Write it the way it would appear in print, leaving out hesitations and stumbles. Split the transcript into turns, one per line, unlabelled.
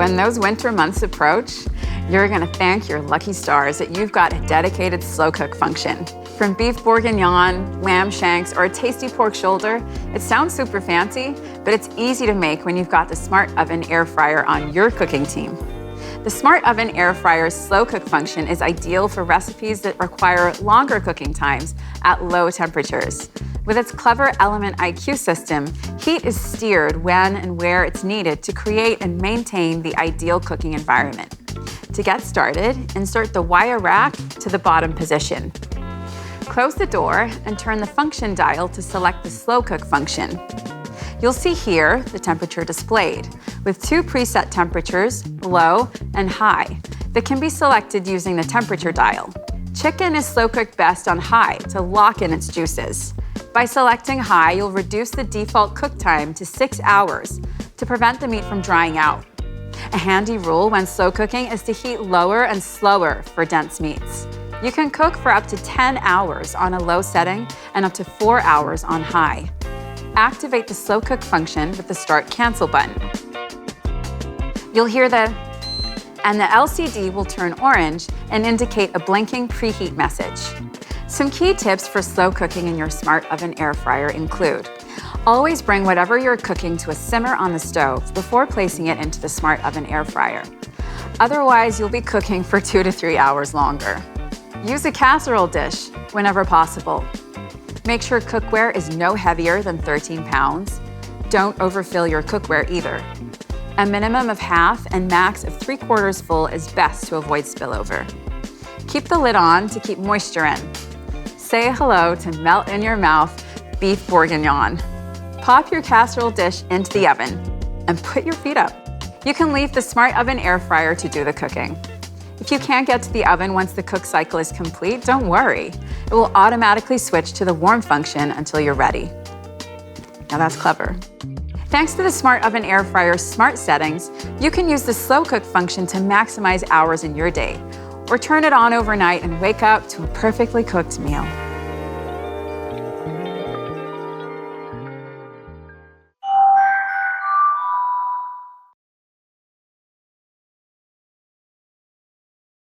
When those winter months approach, you're gonna thank your lucky stars that you've got a dedicated slow cook function. From beef bourguignon, lamb shanks, or a tasty pork shoulder, it sounds super fancy, but it's easy to make when you've got the Smart Oven air fryer on your cooking team. The Smart Oven air fryer's slow cook function is ideal for recipes that require longer cooking times at low temperatures. With its clever Element IQ system, heat is steered when and where it's needed to create and maintain the ideal cooking environment. To get started, insert the wire rack to the bottom position. Close the door and turn the function dial to select the slow cook function. You'll see here the temperature displayed, with two preset temperatures, low and high, that can be selected using the temperature dial. Chicken is slow cooked best on high to lock in its juices. By selecting high, you'll reduce the default cook time to 6 hours to prevent the meat from drying out. A handy rule when slow cooking is to heat lower and slower for dense meats. You can cook for up to 10 hours on a low setting and up to 4 hours on high. Activate the slow cook function with the Start Cancel button. You'll hear and the LCD will turn orange and indicate a blinking preheat message. Some key tips for slow cooking in your Smart Oven air fryer include: always bring whatever you're cooking to a simmer on the stove before placing it into the Smart Oven air fryer. Otherwise, you'll be cooking for 2 to 3 hours longer. Use a casserole dish whenever possible. Make sure cookware is no heavier than 13 pounds. Don't overfill your cookware either. A minimum of half and max of 3/4 full is best to avoid spillover. Keep the lid on to keep moisture in. Say hello to melt in your mouth beef bourguignon. Pop your casserole dish into the oven and put your feet up. You can leave the Smart Oven air fryer to do the cooking. If you can't get to the oven once the cook cycle is complete, don't worry. It will automatically switch to the warm function until you're ready. Now that's clever. Thanks to the Smart Oven air fryer's smart settings, you can use the slow cook function to maximize hours in your day, or turn it on overnight and wake up to a perfectly cooked meal.